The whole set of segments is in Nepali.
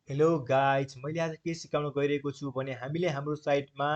हेलो गाइज, मैले आज के सिकाउन गइरहेको छु भने हामीले हाम्रो साइटमा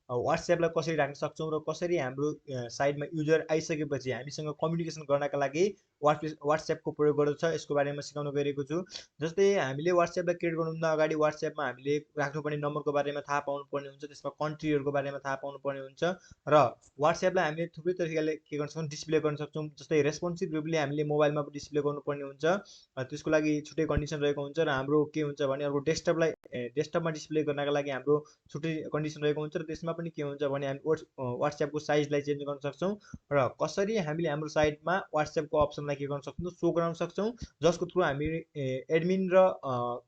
WhatsAppलाई कसरी राख्न सक्छौँ र कसरी हाम्रो साइटमा युजर आइसकेपछि हामीसँग कम्युनिकेसन गर्नका लागि WhatsAppको प्रयोग गर्दछ यसको बारेमा सिकाउन गइरहेको छु। जस्तै हामीले WhatsAppलाई क्रिएट गर्नुभन्दा अगाडि WhatsAppमा हामीले राख्नुपर्ने नम्बरको बारेमा थाहा पाउनुपर्ने हुन्छ, त्यसमा कन्ट्रीहरूको बारेमा थाहा पाउनुपर्ने हुन्छ र WhatsAppलाई हामीले थुप्रै तरिकाले के गर्न सक्छौँ, डिस्प्ले गर्न सक्छौँ। जस्तै रेस्पोन्सिभ रूपले हामीले मोबाइलमा पनि डिस्प्ले गर्नुपर्ने हुन्छ, त्यसको लागि छुट्टै कन्डिसन रहेको हुन्छ र हाम्रो के हुन्छ भने अर्को डेस्कटपमा डिस्प्ले गर्नका लागि हाम्रो छुट्टै कन्डिसन रहेको हुन्छ र त्यसमा पनि के हुन्छ भने हामी WhatsAppको साइजलाई चेन्ज गर्न सक्छौँ र कसरी हामीले हाम्रो साइटमा WhatsAppको अप्सनलाई के गर्न सक्छौँ, सो गराउन सक्छौँ, जसको थ्रु हामी एडमिन र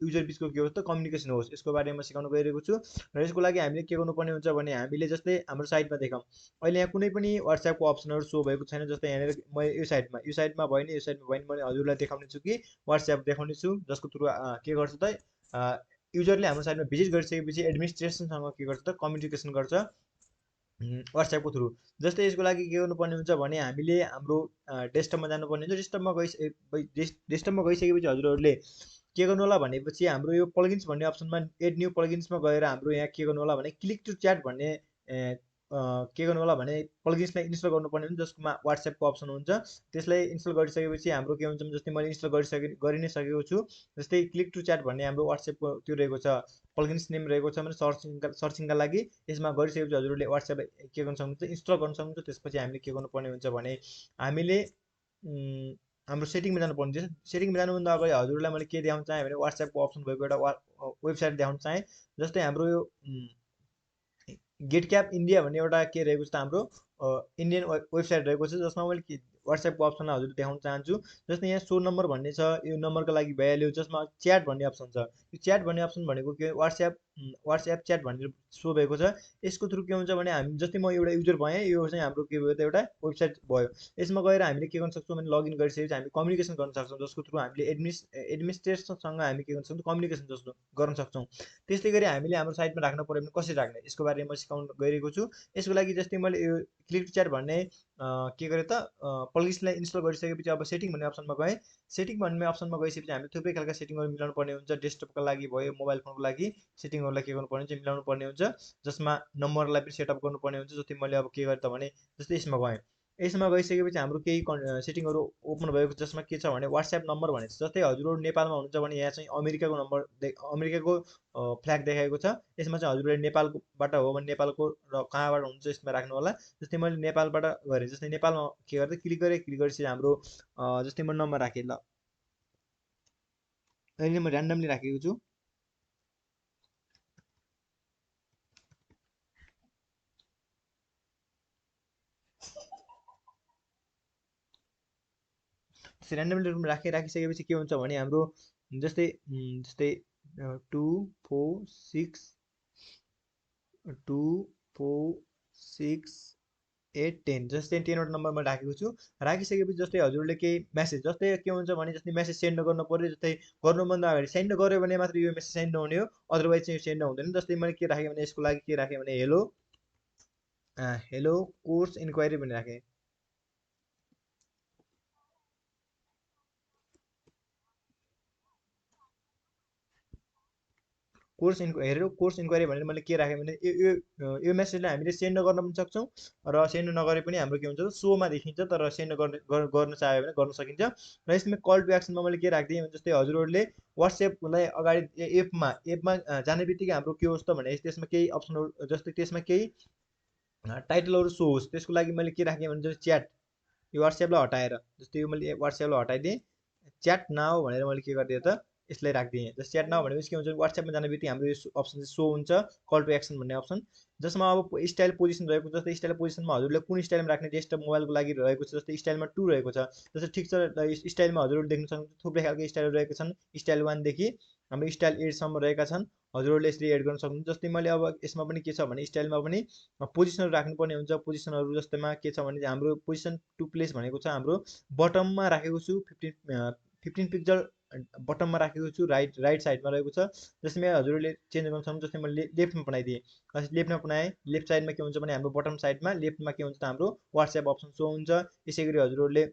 युजर बिचको के होस् त कम्युनिकेसन होस्, यसको बारेमा सिकाउन गइरहेको छु। र यसको लागि हामीले के गर्नुपर्ने हुन्छ भने हामीले जस्तै हाम्रो साइटमा देखाउँ, अहिले यहाँ कुनै पनि WhatsAppको अप्सनहरू सो भएको छैन। जस्तै यहाँनिर म यो साइडमा भएन मैले हजुरलाई देखाउने छु कि WhatsApp देखाउने छु, जसको थ्रु के गर्छ त युजरले हाम्रो साइटमा भिजिट गरिसकेपछि एडमिनिस्ट्रेसनसँग के गर्छ त कम्युनिकेसन गर्छ WhatsAppको थ्रु। जस्तै यसको लागि के गर्नुपर्ने हुन्छ भने हामीले हाम्रो डेस्कटपमा जानुपर्ने हुन्छ। डेस्कटपमा गइसकेपछि हजुरहरूले के गर्नु होला भनेपछि हाम्रो यो प्लगइन्स भन्ने अप्सनमा एड न्यू प्लगइन्समा गएर हाम्रो यहाँ के गर्नु होला भने क्लिक टु च्याट भन्ने के गर्नु होला भने प्लगइन्सलाई इन्स्टल गर्नुपर्ने हुन्छ, जसमा WhatsAppको अप्सन हुन्छ। त्यसलाई इन्स्टल गरिसकेपछि हाम्रो के हुन्छ, जस्तै मैले इन्स्टल गरि नै सकेको छु। जस्तै क्लिक टु च्याट भन्ने हाम्रो WhatsAppको त्यो रहेको छ, प्लगइन्स नेम रहेको छ भने सर्चिङका लागि यसमा गरिसकेपछि हजुरहरूले WhatsAppलाई के गर्न सक्नुहुन्छ, इन्स्टल गर्न सक्नुहुन्छ। त्यसपछि हामीले के गर्नुपर्ने हुन्छ भने हामीले हाम्रो सेटिङमा जानुपर्ने हुन्छ। सेटिङमा जानुभन्दा अगाडि हजुरहरूलाई मैले के देखाउन चाहेँ भने WhatsAppको अप्सन भएको एउटा वेबसाइट देखाउन चाहेँ। जस्तै हाम्रो यो गेट क्याप इन्डिया भन्ने एउटा के रहेको छ त हाम्रो इन्डियन वेबसाइट रहेको छ, जसमा मैले WhatsAppको अप्सनलाई हजुरले देखाउन चाहन्छु। जस्तै यहाँ सो नम्बर भन्ने छ, यो नम्बरको लागि भइहाल्यो। जसमा च्याट भन्ने अप्सन छ, यो च्याट भन्ने अप्सन भनेको के WhatsApp च्याट भनेर सो भएको छ। यसको थ्रु के हुन्छ भने हामी जस्तै म एउटा युजर भएँ, यो चाहिँ हाम्रो के भयो त एउटा वेबसाइट भयो। यसमा गएर हामीले के गर्न सक्छौँ भने लगइन गरिसकेपछि हामी कम्युनिकेसन गर्न सक्छौँ, जसको थ्रु हामीले एडमिनिस्ट्रेसनसँग हामी के गर्न सक्छौँ, कम्युनिकेसन जस्तो गर्न सक्छौँ। त्यस्तै गरी हामीले हाम्रो साइटमा राख्न पर्यो भने कसरी राख्ने, यसको बारेमा म सिकाउन गइरहेको छु। यसको लागि जस्तै मैले यो क्लिक च्याट भन्ने के गरेँ त प्लगइन्सलाई इन्स्टल गरिसकेपछि अब सेटिङ भन्ने अप्सनमा गएँ। सेटिङ भन्ने अप्सनमा गइसकेपछि हामीले थुप्रै खालका सेटिङहरू मिलाउनु पर्ने हुन्छ। डेस्कटपको लागि भयो, मोबाइल फोनको लागि सेटिङहरूलाई के गर्नुपर्ने हुन्छ, मिलाउनु पर्ने हुन्छ, जसमा नम्बरलाई पनि सेटअप गर्नुपर्ने हुन्छ। जस्तै मैले अब के गरेँ त भने जस्तै यसमा गएँ, यसमा गइसकेपछि हाम्रो केही सेटिङहरू ओपन भएको छ, जसमा के छ भने WhatsApp नम्बर भनेको छ। जस्तै हजुरहरू नेपालमा हुनुहुन्छ भने यहाँ चाहिँ अमेरिकाको नम्बर अमेरिकाको फ्ल्याग देखाएको छ। यसमा चाहिँ हजुरहरूले नेपालबाट हो भने नेपालको र कहाँबाट हुन्छ यसमा राख्नु होला। जस्तै मैले नेपालबाट गरेँ, जस्तै नेपालमा के गर्दा क्लिक गरेँ, क्लिक गरेपछि हाम्रो जस्तै म नम्बर राखेँ, ल अहिले म ऱ्यान्डमली राखेको छु। ऱ्यान्डमली रुम राखिसकेपछि के हुन्छ भने हाम्रो जस्तै 2 4 6 जस्तै 10वटा नम्बरमा राखेको छु। राखिसकेपछि जस्तै हजुरले केही मेसेज, जस्तै के हुन्छ भने जस्तै मेसेज सेन्ड गर्नु पर्यो। जस्तै गर्नुभन्दा अगाडि सेन्ड गर्यो भने मात्र यो मेसेज सेन्ड हुने हो, अदरवाइज चाहिँ सेन्ड हुँदैन। जस्तै मैले के राखेँ भने यसको लागि के राखेँ भने हेलो कोर्स इन्क्वायरी भनेर राखेँ। कोर्स इन्क्वायरी भनेर मैले के राखेँ भने यो मेसेजलाई हामीले सेन्ड गर्न पनि सक्छौँ र सेन्ड नगरे पनि हाम्रो के हुन्छ, सोमा देखिन्छ, तर सेन्ड गर्न चाह्यो भने गर्न सकिन्छ। र यसमा कल टु एक्सनमा मैले के राखिदिएँ भने जस्तै हजुरहरूले WhatsAppलाई अगाडि एपमा जाने बित्तिकै हाम्रो के होस् त भने त्यसमा केही अप्सनहरू, जस्तै त्यसमा केही टाइटलहरू सो होस्। त्यसको लागि मैले के राखेँ भने जस्तै च्याट, यो WhatsAppलाई हटाएर, जस्तै यो मैले WhatsAppलाई हटाइदिएँ, च्याट नाउ भनेर मैले के गरिदिएँ त यसलाई राखिदिएँ। जस्तै च्याट नाउ भनेपछि के हुन्छ, WhatsAppमा जाने बित्तिकै हाम्रो यो अप्सन चाहिँ सो हुन्छ, कल टु एक्सन भन्ने अप्सन। जसमा अब स्टाइल पोजिसन रहेको छ। जस्तै स्टाइल पोजिसनमा हजुरले कुन स्टाइलमा राख्ने, डेस्कटप मोबाइलको लागि रहेको छ। जस्तै स्टाइलमा 2 रहेको छ। जस्तै ठिक छ, स्टाइलमा हजुरहरूले देख्न सक्नुहुन्छ थुप्रै खालको स्टाइलहरू रहेका छन्। स्टाइल 1 देखि हाम्रो स्टाइल 8 सम्म रहेका छन्। हजुरहरूले यसरी एड गर्न सक्नुहुन्छ। जस्तै मैले अब यसमा पनि के छ भने स्टाइलमा पनि पोजिसनहरू राख्नुपर्ने हुन्छ। पोजिसनहरू जस्तैमा के छ भने हाम्रो पोजिसन टु प्लेस भनेको छ, हाम्रो बटममा राखेको छु, 15 पिक्चर बटममा राखेको छु, राइट साइडमा रहेको छ। जस्तै हजुरहरूले चेन्ज गर्न सक्नुहुन्छ। जस्तै मैले लेफ्टमा बनाइदिएँ, लेफ्टमा बनाएँ। लेफ्ट साइडमा के हुन्छ भने हाम्रो बटम साइडमा लेफ्टमा के हुन्छ त हाम्रो WhatsApp अप्सन सो हुन्छ। यसै गरी हजुरहरूले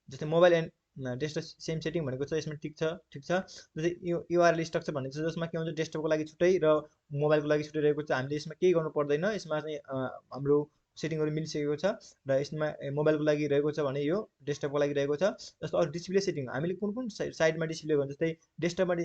जस्तै डेस्कटप सेम सेटिङ भनेको छ, यसमा ठिक छ। जस्तै यो युआरएल स्ट्रक्चर भन्ने छ, जसमा के हुन्छ डेस्कटपको लागि छुट्टै र मोबाइलको लागि छुट्टै रहेको छ। हामीले यसमा केही गर्नु पर्दैन, यसमा चाहिँ हाम्रो सेटिङहरू मिलिसकेको छ र यसमा मोबाइलको लागि रहेको छ भने यो डेस्कटपको लागि रहेको छ। जस्तो अरू डिस्प्ले सेटिङ हामीले कुन कुन साइडमा डिस्प्ले गर्छ, जस्तै डेस्कटपमा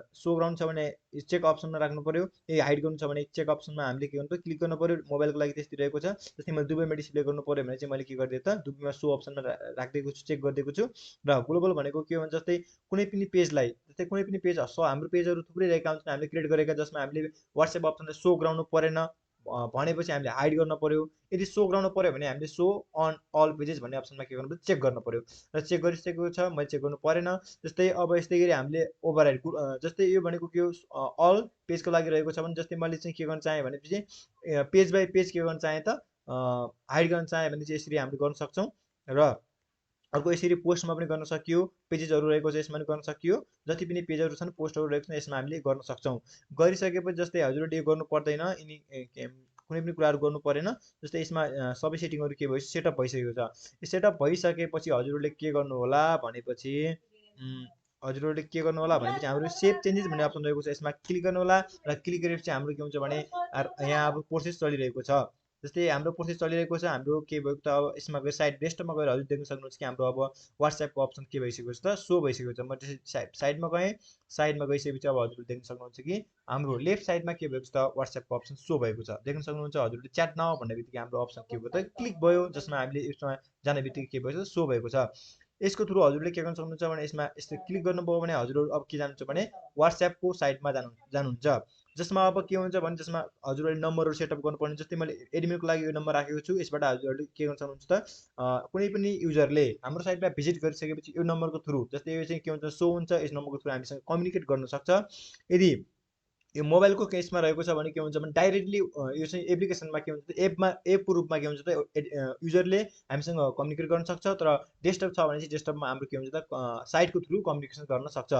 सो गराउनु छ भने चेक अप्सनमा राख्नु पऱ्यो, हाइड गर्नु छ भने चेक अप्सनमा हामीले के गर्नु क्लिक गर्नु पऱ्यो। मोबाइलको लागि त्यस्तै रहेको छ। जस्तै मैले दुबईमा डिस्प्ले गर्नु पऱ्यो भने चाहिँ मैले के गरिदिएँ त दुबईमा सो अप्सनमा राखिदिएको छु, चेक गरिदिएको छु। र ग्लोबल भनेको के भन्छ, जस्तै कुनै पनि पेजलाई, जस्तै कुनै पनि पेज हाम्रो पेजहरू थुप्रै रहेका हुन्छन् हामीले क्रिएट गरेका, जसमा हामीले वाट्सएप अप्सनले सो गराउनु परेन भनेपछि हामीले हाइड गर्न पर्यो। यदि सो गराउनु पर्यो भने हामीले सो अन अल पेजेस भन्ने अप्सनमा के गर्नु पर्यो, चेक गर्नु पर्यो। र चेक गरिसकेको छ, मैले चेक गर्नु परेन। जस्तै अब यस्तै गरी हामीले ओभरराइड, जस्तै यो भनेको के हो अल पेजको लागि रहेको छ भने, जस्तै मैले चाहिँ के गर्न चाहेँ भनेपछि पेज बाई पेज के गर्न चाहेँ त हाइड गर्न चाहेँ भने चाहिँ यसरी हामीले गर्न सक्छौँ। र अर्को यसरी पोस्टमा पनि गर्न सकियो, पेजेसहरू रहेको छ यसमा पनि गर्न सकियो। जति पनि पेजहरू छन् पोस्टहरू रहेको छ यसमा हामीले गर्न सक्छौँ। गरिसकेपछि जस्तै हजुरले यो गर्नु पर्दैन, यिनी कुनै पनि कुराहरू गर्नु परेन। जस्तै यसमा सबै सेटिङहरू के भइसक्यो, सेटअप भइसकेको छ। सेटअप भइसकेपछि हजुरले के गर्नु होला भनेपछि हजुरहरूले के गर्नु होला भनेपछि हाम्रो सेभ चेन्जेस भन्ने अप्सन रहेको छ, यसमा क्लिक गर्नु होला। र क्लिक गरेपछि हाम्रो के हुन्छ भने यहाँ अब प्रोसेस चलिरहेको छ। जस्तै हाम्रो प्रोसेस चलिरहेको छ, हाम्रो के भएको त अब यसमा गएर साइड डेस्कटपमा गएर हजुर देख्न सक्नुहुन्छ कि हाम्रो अब वाट्सएपको अप्सन के भइसकेको छ त सो भइसकेको छ। म त्यसरी साइडमा गएँ, साइडमा गइसकेपछि अब हजुरले देख्न सक्नुहुन्छ कि हाम्रो लेफ्ट साइडमा के भएको छ त वाट्सएपको अप्सन सो भएको छ, देख्न सक्नुहुन्छ। हजुरले च्याट नाउ भन्ने बित्तिकै हाम्रो अप्सन के भयो त क्लिक भयो, जसमा हामीले यसमा जाने बित्तिकै के भएको छ सो भएको छ। यसको थ्रु हजुरले के गर्न सक्नुहुन्छ भने यसमा यस्तो क्लिक गर्नुभयो भने हजुरहरू अब के जानुहुन्छ भने वाट्सएपको साइटमा जानुहुन्छ, जसमा अब के हुन्छ भने जसमा हजुरहरूले नम्बरहरू सेटअप गर्नुपर्ने। जस्तै मैले एडमिनको लागि यो नम्बर राखेको छु, यसबाट हजुरहरूले के गर्न सक्नुहुन्छ त कुनै पनि युजरले हाम्रो साइटमा भिजिट गरिसकेपछि यो नम्बरको थ्रु, जस्तै यो चाहिँ के हुन्छ सो हुन्छ, यस नम्बरको थ्रु हामीसँग कम्युनिकेट गर्न सक्छ। यदि यो मोबाइलको केसमा रहेको छ भने के हुन्छ भने डाइरेक्टली यो चाहिँ एप्लिकेसनमा के हुन्छ एपको रूपमा के हुन्छ त युजरले हामीसँग कम्युनिकेट गर्न सक्छ। तर डेस्कटप छ भने चाहिँ डेस्कटपमा हाम्रो के हुन्छ त साइटको थ्रु कम्युनिकेसन गर्न सक्छ।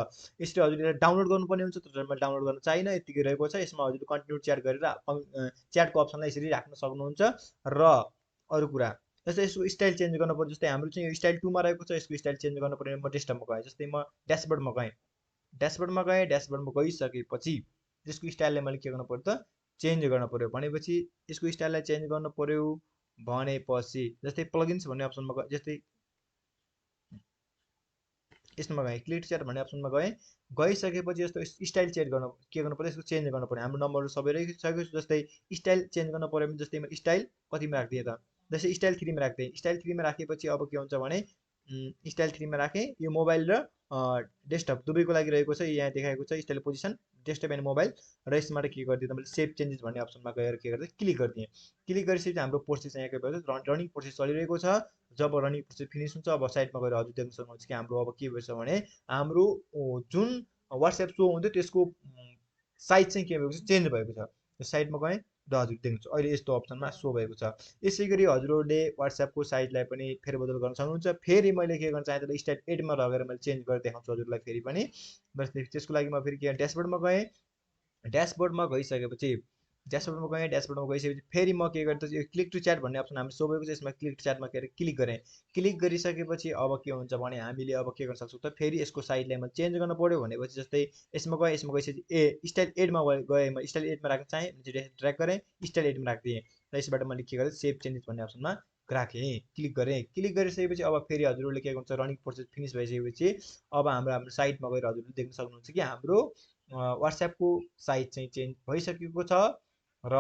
यसरी हजुरले डाउनलोड गर्नुपर्ने हुन्छ, तर मैले डाउनलोड गर्न चाहिनँ, यतिकै रहेको छ। यसमा हजुरले कन्टिन्यू च्याट गरेर च्याटको अप्सनलाई यसरी राख्न सक्नुहुन्छ। र अरू कुरा जस्तै यसको स्टाइल चेन्ज गर्नु पर्यो, जस्तै हाम्रो चाहिँ यो स्टाइल 2 मा रहेको छ, यसको स्टाइल चेन्ज गर्नु पर्यो भने म डेस्कटपमा गएँ। जस्तै म ड्यासबोर्डमा गएँ, ड्यासबोर्डमा गइसकेपछि त्यसको स्टाइललाई मैले के गर्नु पर्यो त चेन्ज गर्न पर्यो भनेपछि यसको स्टाइललाई चेन्ज गर्नु पर्यो भनेपछि जस्तै प्लगइन्स भन्ने अप्सनमा गएँ, जस्तै यसमा गएँ क्लिक च्याट भन्ने अप्सनमा गइसकेपछि यस्तो स्टाइल चेन्ज गर्न के गर्नु पर्यो, यसको चेन्ज गर्नु पर्यो। हाम्रो नम्बरहरू सबै रहिसकेको छ। जस्तै स्टाइल चेन्ज गर्नु पर्यो भने जस्तै मैले स्टाइल कतिमा राखिदिएँ त, जस्तै स्टाइल 3 मा राखिदिएँ। स्टाइल 3 मा राखेपछि अब के हुन्छ भने स्टाइल 3 मा राखेँ, यो मोबाइल र डेस्कटप दुवैको लागि रहेको छ। यहाँ देखाएको छ style position desktop and mobile. र यसबाट के गरिदिएँ त मैले सेभ चेन्जेस भन्ने अप्सनमा गएर के गरिदिएँ क्लिक गरिदिएँ। क्लिक गरिसकेपछि हाम्रो प्रोसेस यहाँ के भयो रनिङ प्रोसेस चलिरहेको छ। जब रनिङ प्रोसेस फिनिस हुन्छ अब साइडमा गएर हजुर देख्न सक्नुहुन्छ कि हाम्रो अब के भएछ भने हाम्रो जुन वाट्सएप सो हुन्थ्यो त्यसको साइज चाहिँ के भएको छ चेन्ज भएको छ। त्यो साइडमा गएँ र हजुर देख्नुहुन्छ अहिले यस्तो अप्सनमा सो भएको छ। यसै गरी हजुरहरूले वाट्सएपको साइजलाई पनि फेरबदल गर्न सक्नुहुन्छ। फेरि मैले के गर्न चाहेँ त स्टाइल 8 मा लगेर मैले चेन्ज गरेर देखाउँछु हजुरलाई फेरि पनि। बस त्यसको लागि म फेरि के ड्यासबोर्डमा गएँ, ड्यासबोर्डमा गइसकेपछि ड्यासबोर्डमा गइसकेपछि फेरि म के गरेँ त यो क्लिक टु च्याट भन्ने अप्सन हाम्रो सो भएको छ, यसमा क्लिक टु च्याटमा गएर क्लिक गरेँ। क्लिक गरिसकेपछि अब के हुन्छ भने हामीले अब के गर्न सक्छौँ त फेरि यसको साइडलाई म चेन्ज गर्न पर्यो भनेपछि जस्तै यसमा गइसकेपछि स्टाइल 8 मा गएँ, म स्टाइल 8 मा राख्न चाहेँ ड्र्याग गरेँ, स्टाइल 8 मा राखिदिएँ। र यसबाट मैले के गरेँ सेभ चेन्जेस भन्ने अप्सनमा राखेँ, क्लिक गरेँ। क्लिक गरिसकेपछि अब फेरि हजुरहरूले के गर्नुहुन्छ रनिङ प्रोसेस फिनिस भइसकेपछि अब हाम्रो साइटमा गएर हजुरले देख्न सक्नुहुन्छ कि हाम्रो वाट्सएपको साइज चाहिँ चेन्ज भइसकेको छ। र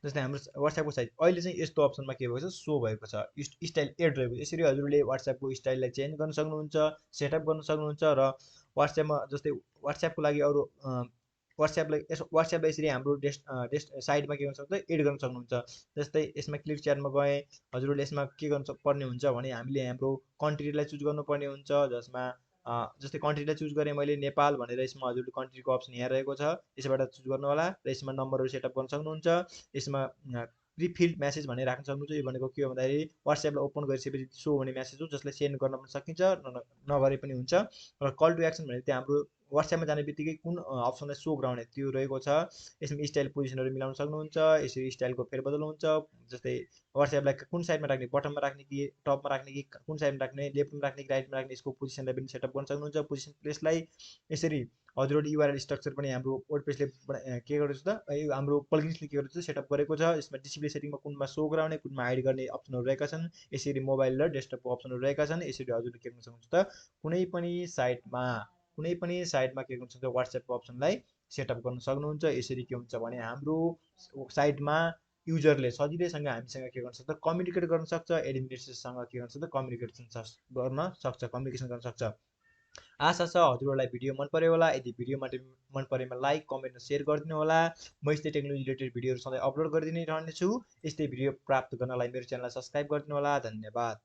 जस्तै हाम्रो वाट्सएपको साइज अहिले चाहिँ यस्तो अप्सनमा के भएको छ सो भएको छ, स्टाइल 8 रहेको छ। यसरी हजुरले वाट्सएपको स्टाइललाई चेन्ज गर्न सक्नुहुन्छ, सेटअप गर्न सक्नुहुन्छ। र वाट्सएपमा जस्तै वाट्सएपको लागि अरू वाट्सएपलाई यसरी हाम्रो साइडमा के गर्न सक्छ एड गर्न सक्नुहुन्छ। जस्तै यसमा क्लिक च्याटमा गएँ, हजुरहरूले यसमा के गर्नु पर्ने हुन्छ भने हामीले हाम्रो कन्ट्रीलाई चुज गर्नुपर्ने हुन्छ, जसमा जस्तै कन्ट्रीलाई चुज गरेँ मैले नेपाल भनेर। यसमा हजुरले कन्ट्रीको अप्सन यहाँ रहेको छ, यसबाट चुज गर्नु होला। र यसमा नम्बरहरू सेटअप गर्न सक्नुहुन्छ। यसमा प्रिफिल्ड म्यासेज भनेर राख्न सक्नुहुन्छ। यो भनेको के हो भन्दाखेरि वाट्सएपलाई ओपन गरिसकेपछि सो हुने म्यासेज हो, जसलाई सेन्ड गर्न पनि सकिन्छ नगरे पनि हुन्छ। र कल टु एक्सन भनेको त्यो हाम्रो WhatsAppमा जाने बित्तिकै कुन अप्सनलाई सो गराउने त्यो रहेको छ। यसमा स्टाइल पोजिसनहरू मिलाउन सक्नुहुन्छ, यसरी स्टाइलको फेरबदल हुन्छ। जस्तै WhatsAppलाई कुन साइडमा राख्ने, बटममा राख्ने कि टपमा राख्ने कि कुन साइडमा राख्ने, लेफ्टमा राख्ने कि राइटमा राख्ने, यसको पोजिसनलाई पनि सेटअप गर्न सक्नुहुन्छ। पोजिसन प्लेसलाई यसरी हजुरहरूले युआरएल स्ट्रक्चर पनि हाम्रो वर्डप्रेसले के गरेको छ त, हाम्रो प्लगइन्सले के गरेको छ सेटअप गरेको छ। यसमा डिस्प्ले सेटिङमा कुनमा सो गराउने, कुनमा हाइड गर्ने अप्सनहरू रहेका छन्। यसरी मोबाइल र डेस्कटपको अप्सनहरू रहेका छन्। यसरी हजुरले के गर्न सक्नुहुन्छ त, कुनै पनि साइटमा के गर्न सक्नुहुन्छ, WhatsAppको अप्सनलाई सेटअप गर्न सक्नुहुन्छ। यसरी के हुन्छ भने हाम्रो साइटमा युजरले सजिलैसँग हामीसँग के गर्न सक्छ, कम्युनिकेट गर्न सक्छ, एडमिनिस्ट्रेसनसँग के गर्न सक्छ, कम्युनिकेसन गर्न सक्छ। आशा छ हजुरहरूलाई भिडियो मन पर्यो होला। यदि भिडियो मन परेमा लाइक, कमेन्ट र सेयर गरिदिनु होला। म यस्तै टेक्नोलोजी रिलेटेड भिडियोहरू सधैँ अपलोड गरिदिनै रहनेछु। यस्तै भिडियो प्राप्त गर्नलाई मेरो च्यानललाई सब्सक्राइब गरिदिनु होला। धन्यवाद।